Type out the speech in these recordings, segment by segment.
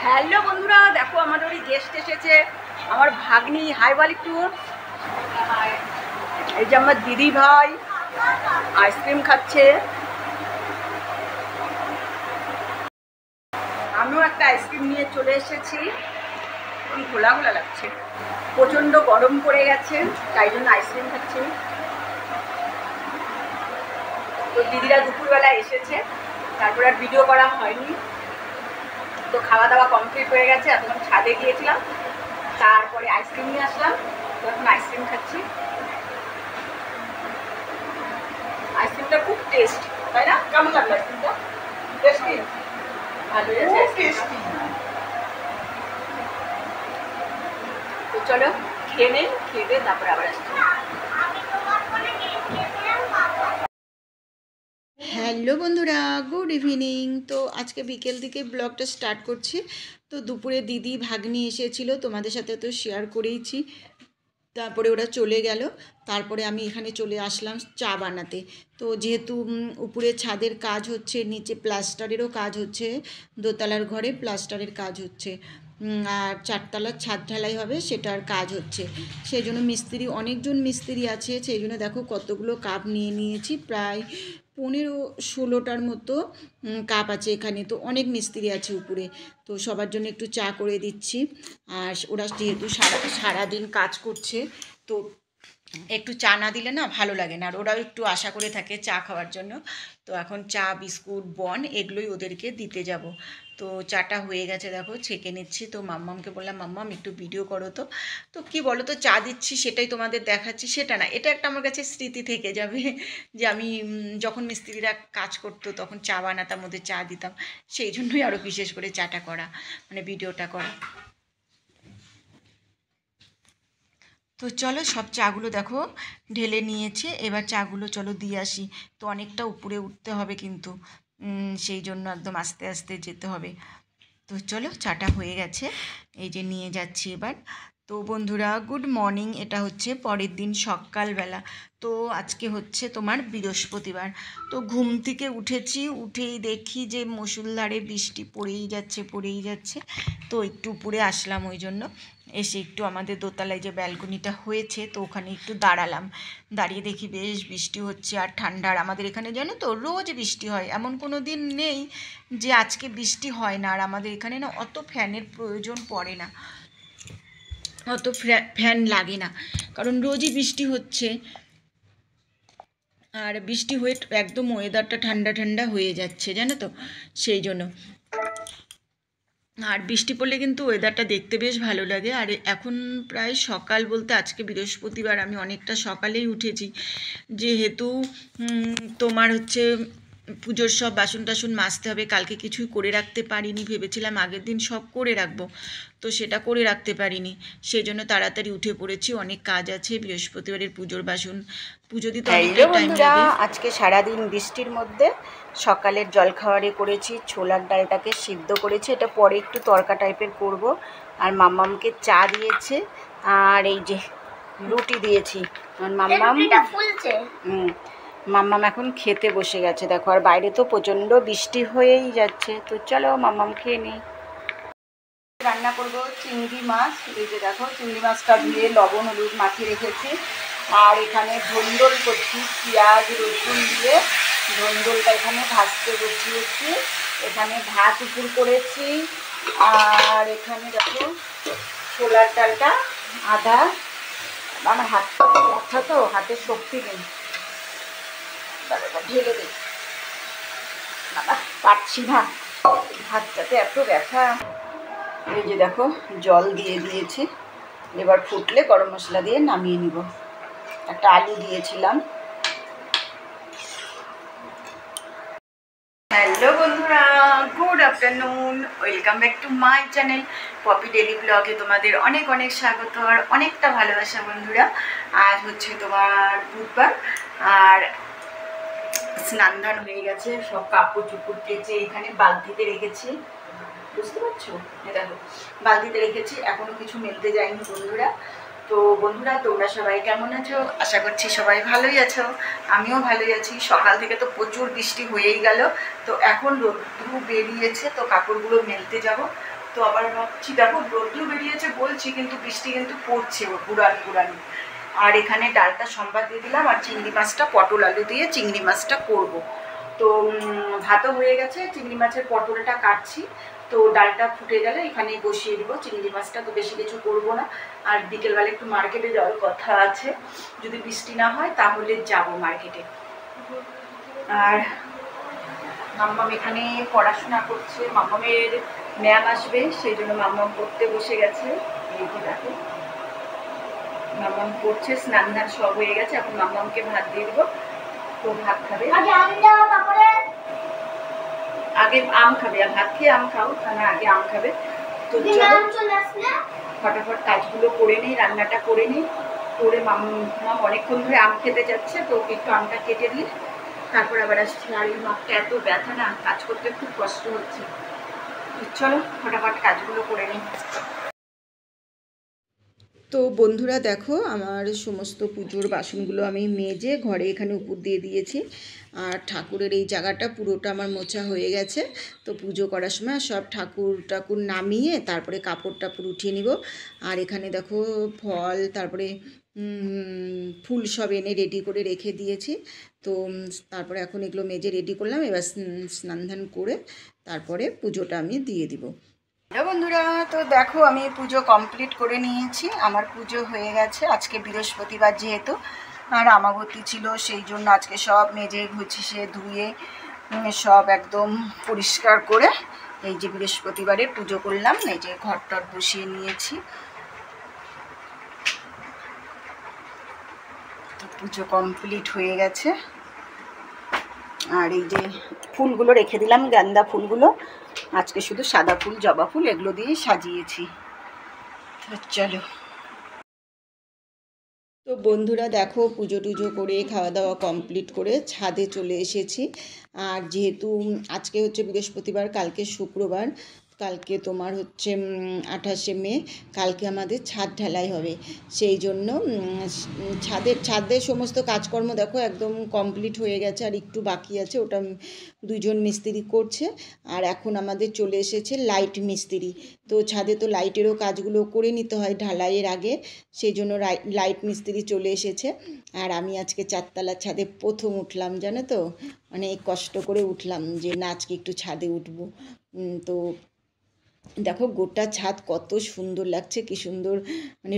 Hello বন্ধুরা, দেখো আমাদের ওই গেস্ট এসেছে, আমার ভাগ্নি। হাই বল একটু। এই যে আমার দিদি ভাই আইসক্রিম খাচ্ছে, আমিও একটা আইসক্রিম নিয়ে চলে এসেছি। ঘোলা ঘোলা লাগছে, প্রচণ্ড গরম পড়ে গেছে, তাই জন্য আইসক্রিম খাচ্ছি। তো দিদিরা দুপুরবেলা এসেছে, তারপরে আর ভিডিও করা হয়নি। তো খাওয়া দাওয়া কমপ্লিট হয়ে গেছে, এতক্ষণ ছাদে গিয়েছিলাম, তারপরে আইসক্রিম নিয়ে আসলাম। তো এখন আইসক্রিম খাচ্ছি। আইসক্রিমটা খুব টেস্ট, তাই না? কেমন লাগলো আইসক্রিমটা? টেস্টি, ভালোই আছে টেস্টি। তো চলো খেয়ে নেই, খেয়ে দিয়ে তারপরে আবার আসছি। হ্যালো বন্ধুরা, গুড ইভিনিং। তো আজকে বিকেল থেকে ব্লগটা স্টার্ট করছি। তো দুপুরে দিদি ভাগ্নি এসেছিল, তোমাদের সাথে তো শেয়ার করেইছি। তারপরে ওরা চলে গেল, তারপরে আমি এখানে চলে আসলাম চা বানাতে। তো যেহেতু উপরে ছাদের কাজ হচ্ছে, নিচে প্লাস্টারেরও কাজ হচ্ছে, দোতলার ঘরে প্লাস্টারের কাজ হচ্ছে, আর চারতলার ছাদ ঢালাই হবে, সেটার কাজ হচ্ছে। সেই জন্য মিস্ত্রি, অনেকজন মিস্ত্রি আছে, সেই জন্য দেখো কতগুলো কাপ নিয়ে নিয়েছি, প্রায় 15-16টার মতো কাপ আছে এখানে। তো অনেক মিস্ত্রি আছে উপরে, তো সবার জন্য একটু চা করে দিচ্ছি। আর ওরা যেহেতু সারাদিন কাজ করছে, তো একটু চা না দিলে না ভালো লাগে না, আর ওরাও একটু আশা করে থাকে চা খাওয়ার জন্য। তো এখন চা, বিস্কুট, বন এগুলোই ওদেরকে দিতে যাব। তো চাটা হয়ে গেছে, দেখো ছেঁকে নিচ্ছি। তো মাম্মামকে বললাম, মাম্মাম একটু ভিডিও করো। তো তো কী বলো তো, চা দিচ্ছি সেটাই তোমাদের দেখাচ্ছি, সেটা না, এটা একটা আমার কাছে স্মৃতি থেকে যাবে যে আমি যখন মিস্ত্রিরা কাজ করতো তখন চা বানাতাম, ওদের চা দিতাম। সেই জন্যই আরও বিশেষ করে চাটা করা, মানে ভিডিওটা করা। তো চলো সব চাগুলো দেখো ঢেলে নিয়েছে, এবার চাগুলো চলো দিয়ে আসি। তো অনেকটা উপরে উঠতে হবে কিন্তু, সেই জন্য একদম আস্তে আস্তে যেতে হবে। তো চলো চাটা হয়ে গেছে, এই যে নিয়ে যাচ্ছি এবার। তো বন্ধুরা গুড মর্নিং, এটা হচ্ছে পরের দিন সকালবেলা। তো আজকে হচ্ছে তোমার বৃহস্পতিবার। তো ঘুম থেকে উঠেছি, উঠেই দেখি যে মুষলধারে বৃষ্টি পড়েই যাচ্ছে। তো একটু উপরে আসলাম, ওই জন্য এসে একটু আমাদের দোতলায় যে ব্যালকনিটা হয়েছে, তো ওখানে একটু দাঁড়ালাম। দাঁড়িয়ে দেখি বেশ বৃষ্টি হচ্ছে আর ঠান্ডা। আর আমাদের এখানে জানো তো রোজ বৃষ্টি হয়, এমন কোনো দিন নেই যে আজকে বৃষ্টি হয় না। আর আমাদের এখানে না অত ফ্যানের প্রয়োজন পড়ে না, অত ফ্যান লাগে না, কারণ রোজই বৃষ্টি হচ্ছে। আর বৃষ্টি হয়ে একদম ওয়েদারটা ঠান্ডা ঠান্ডা হয়ে যাচ্ছে, জানো তো, সেই জন্য। আর বৃষ্টি পড়লে কিন্তু ওয়েদারটা দেখতে বেশ ভালো লাগে। আর এখন প্রায় সকাল বলতে আজকে বৃহস্পতিবার, আমি অনেকটা সকালেই উঠেছি, যেহেতু তোমার হচ্ছে পুজোর সব বাসন টাসন মাজতে হবে। কালকে কিছুই করে রাখতে পারিনি, ভেবেছিলাম আগের দিন সব করে রাখবো, তো সেটা করে রাখতে পারিনি। সেই জন্য তাড়াতাড়ি উঠে পড়েছি, অনেক কাজ আছে বৃহস্পতিবারের পুজোর বাসন, পুজো দিতে অনেকটাই টাইম লাগে। আজকে সারাদিন বৃষ্টির মধ্যে সকালের জলখাবারে করেছি ছোলার ডালটাকে সিদ্ধ করেছি, এটা পরে একটু তরকা টাইপের করব। আর মাম্মামকে চা দিয়েছে, আর এই যে রুটি দিয়েছি। আর মাম্মাম এখন খেতে বসে গেছে, দেখো। আর বাইরে তো প্রচণ্ড বৃষ্টি হয়েই যাচ্ছে। তো চলো মাম্মাম খেয়ে নিই। রান্না করব চিংড়ি মাছ। এই যে দেখো চিংড়ি মাছটা ধুয়ে লবণ হলুদ মাখিয়ে রেখেছি। আর এখানে ধন্দল করছি, পেঁয়াজ রসুন দিয়ে ধন্দলটা এখানে ভাজতে বসিয়েছি। এখানে ভাত উপর করেছি। আর এখানে দেখো ছোলার ডালটা আদা, আমার হাত ব্যথা তো, হাতের শক্তি নেই, ঢেলে দিই, বাবা পারছি না, হাতটাতে এত ব্যথা। এই যে দেখো জল দিয়ে দিয়েছি, এবার ফুটলে গরম মশলা দিয়ে নামিয়ে নিব। একটা আলু দিয়েছিলাম। হ্যালো বন্ধুরা, good afternoon, welcome back to my channel Poppy daily ব্লগে তোমাদের অনেক অনেক স্বাগত আর অনেকটা ভালোবাসা বন্ধুরা। আজ হচ্ছে তোমার বুধবার, আর স্নান ধান হয়ে গেছে, সব কাপড় চুপড় কেচে এখানে বালতিতে রেখেছি, বুঝতে পারছো, দেখো বালতিতে রেখেছি, এখনো কিছু মেলতে যায়নি বন্ধুরা। তো বন্ধুরা তোমরা সবাই কেমন আছো? আশা করছি সবাই ভালোই আছো, আমিও ভালোই আছি। সকাল থেকে তো প্রচুর বৃষ্টি হয়েই গেল, তো এখন রোদ্রু বেরিয়েছে, তো কাপড়গুলো মেলতে যাব। তো আবার ভাবছি, দেখো রোদ্দুর বেরিয়েছে বলছি, কিন্তু বৃষ্টি কিন্তু পড়ছে গুড়ানি। আর এখানে ডালটা সম্বাদ দিয়ে দিলাম, আর চিংড়ি মাছটা পটল আলু দিয়ে চিংড়ি মাছটা করব। তো ভাতও হয়ে গেছে, চিংড়ি মাছের পটলটা কাটছি। তো ডালটা ফুটে গেলে এখানেই বসিয়ে দিব চিংড়ি মাছটা। তো বেশি কিছু করব না। আর বিকেলবেলা একটু মার্কেটে যাওয়ার কথা আছে, যদি বৃষ্টি না হয় তাহলে যাব মার্কেটে। আর মাম্মাম এখানে পড়াশোনা করছে, মাম্মামের ম্যাম আসবে, সেই জন্য মাম্মাম পড়তে বসে গেছে। এই যে দেখো মাম্মাম পড়ছে, স্নান ধান সব হয়ে গেছে। এখন মাম্মামকে ভাত দিয়ে দেবো, তো ভাত খাবে। আগে আম খাবে, আর ভাত খেয়ে আম খাও, না আগে আম খাবে। তো ফটাফট কাজগুলো করে নিই, রান্নাটা করে নিই, করে মাম্মাম অনেকক্ষণ ধরে আম খেতে যাচ্ছে, তো ওকে একটু আমটা কেটে দিই, তারপর আবার আসছি। আর এই মাপটা এত ব্যথা না, কাজ করতে খুব কষ্ট হচ্ছে। চলো ফটাফট কাজগুলো করে নিই। তো বন্ধুরা দেখো, আমার সমস্ত পুজোর বাসনগুলো আমি মেজে ঘরে এখানে উপর দিয়ে দিয়েছি। আর ঠাকুরের এই জায়গাটা পুরোটা আমার মোছা হয়ে গেছে। তো পুজো করার সময় সব ঠাকুর নামিয়ে তারপরে কাপড় টাপড় উঠিয়ে নিব। আর এখানে দেখো ফল, তারপরে ফুল সব এনে রেডি করে রেখে দিয়েছি। তো তারপরে এখন এগুলো মেজে রেডি করলাম। এবার স্নান ধান করে তারপরে পুজোটা আমি দিয়ে দিব। হ্যালো বন্ধুরা, তো দেখো আমি পুজো কমপ্লিট করে নিয়েছি। আমার পুজো হয়ে গেছে। আজকে বৃহস্পতিবার যেহেতু, আর আমাবতী ছিল, সেই জন্য আজকে সব মেজে গুছিয়ে ধুয়ে সব একদম পরিষ্কার করে এই যে বৃহস্পতিবারে পুজো করলাম। এই যে ঘর টর বসিয়ে নিয়েছি। তো পুজো কমপ্লিট হয়ে গেছে। আর এই যে ফুলগুলো রেখে দিলাম, গাঁদা ফুলগুলো। আজকে শুধু সাদা ফুল, জবা ফুল এগুলো দিয়ে সাজিয়েছি। তো চলো। তো বন্ধুরা দেখো, পুজো টুজো করে খাওয়া দাওয়া কমপ্লিট করে ছাদে চলে এসেছি। আর যেহেতু আজকে হচ্ছে বৃহস্পতিবার, কালকে শুক্রবার, কালকে তোমার হচ্ছে 28শে মে, কালকে আমাদের ছাদ ঢালাই হবে। সেই জন্য ছাদের সমস্ত কাজকর্ম দেখো একদম কমপ্লিট হয়ে গেছে, আর একটু বাকি আছে, ওটা দুজন মিস্ত্রি করছে। আর এখন আমাদের চলে এসেছে লাইট মিস্ত্রি। তো ছাদে তো লাইটেরও কাজগুলো করে নিতে হয় ঢালাইয়ের আগে, সেই জন্য লাইট মিস্ত্রি চলে এসেছে। আর আমি আজকে 4তলার ছাদে প্রথম উঠলাম, জানো তো, অনেক কষ্ট করে উঠলাম যে না আজকে একটু ছাদে উঠবো। তো দেখো গোটা ছাদ কত সুন্দর লাগছে, কি সুন্দর মানে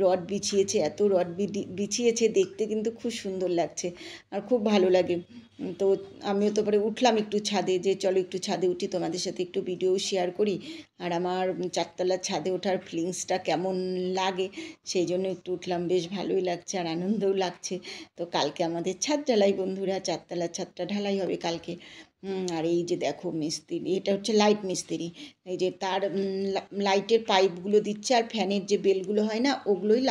রড বিছিয়েছে, এত রড বিছিয়েছে, দেখতে কিন্তু খুব সুন্দর লাগছে আর খুব ভালো লাগে। তো আমিও তো পরে উঠলাম একটু ছাদে, যে চলো একটু ছাদে উঠি, তোমাদের সাথে একটু ভিডিও শেয়ার করি, আর আমার 4তলার ছাদে ওঠার ফিলিংসটা কেমন লাগে সেই জন্য একটু উঠলাম। বেশ ভালোই লাগছে আর আনন্দও লাগছে। তো কালকে আমাদের ছাদ ঢালাই বন্ধুরা, 4তলার ছাদটা ঢালাই হবে কালকে। আর এই যে দেখো মিস্ত্রি, এটা হচ্ছে লাইট মিস্ত্রি, এই যে তার লাইটের পাইপগুলো দিচ্ছে, আর ফ্যানের যে বেলগুলো হয় না ওগুলোই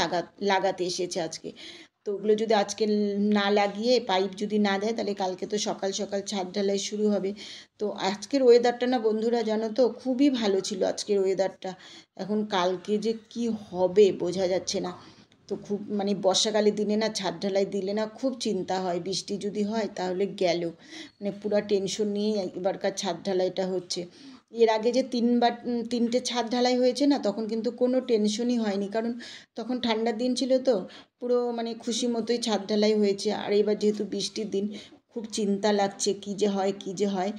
লাগাতে এসেছে আজকে। তো ওগুলো যদি আজকে না লাগিয়ে পাইপ যদি না দেয়, তাহলে কালকে তো সকাল সকাল ছাদ ঢালাই শুরু হবে। তো আজকের ওয়েদারটা না বন্ধুরা জানো তো, খুবই ভালো ছিল আজকের ওয়েদারটা। এখন কালকে যে কি হবে বোঝা যাচ্ছে না। তো খুব মানে বর্ষাকালের দিনে না ছাদ ঢালাই দিলে না খুব চিন্তা হয়, বৃষ্টি যদি হয় তাহলে গেল, মানে পুরো টেনশন নিয়েই এবারকার ছাদ ঢালাইটা হচ্ছে। এর আগে যে 3টে ছাদ ঢালাই হয়েছে না, তখন কিন্তু কোনো টেনশনই হয়নি, কারণ তখন ঠান্ডার দিন ছিল, তো পুরো মানে খুশি মতোই ছাদ ঢালাই হয়েছে। আর এবার যেহেতু বৃষ্টির দিন, খুব চিন্তা লাগছে কী যে হয়।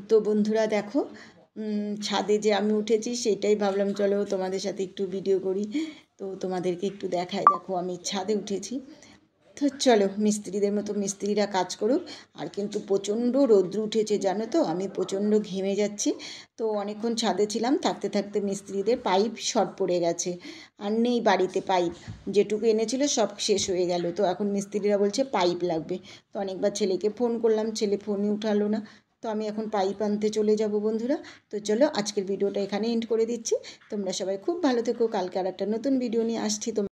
তো বন্ধুরা দেখো, ছাদে যে আমি উঠেছি সেটাই ভাবলাম চলো তোমাদের সাথে একটু ভিডিও করি। তো তোমাদেরকে একটু দেখাই, দেখো আমি ছাদে উঠেছি। তো চলো, মিস্ত্রিদের মতো মিস্ত্রিরা কাজ করুক। আর কিন্তু প্রচণ্ড রৌদ্র উঠেছে জানো তো, আমি প্রচণ্ড ঘেমে যাচ্ছি। তো অনেকক্ষণ ছাদে ছিলাম, থাকতে থাকতে মিস্ত্রিদের পাইপ শর্ট পড়ে গেছে, আর নেই বাড়িতে পাইপ, যেটুকু এনেছিল সব শেষ হয়ে গেল। তো এখন মিস্ত্রিরা বলছে পাইপ লাগবে। তো অনেকবার ছেলেকে ফোন করলাম, ছেলে ফোনই উঠালো না। তো আমি এখন পাইপ আনতে চলে যাব বন্ধুরা। তো চলো আজকের ভিডিওটা এখানে এন্ড করে দিচ্ছি। তোমরা সবাই খুব ভালো থেকো, কালকে আর একটা নতুন ভিডিও নিয়ে আসছি।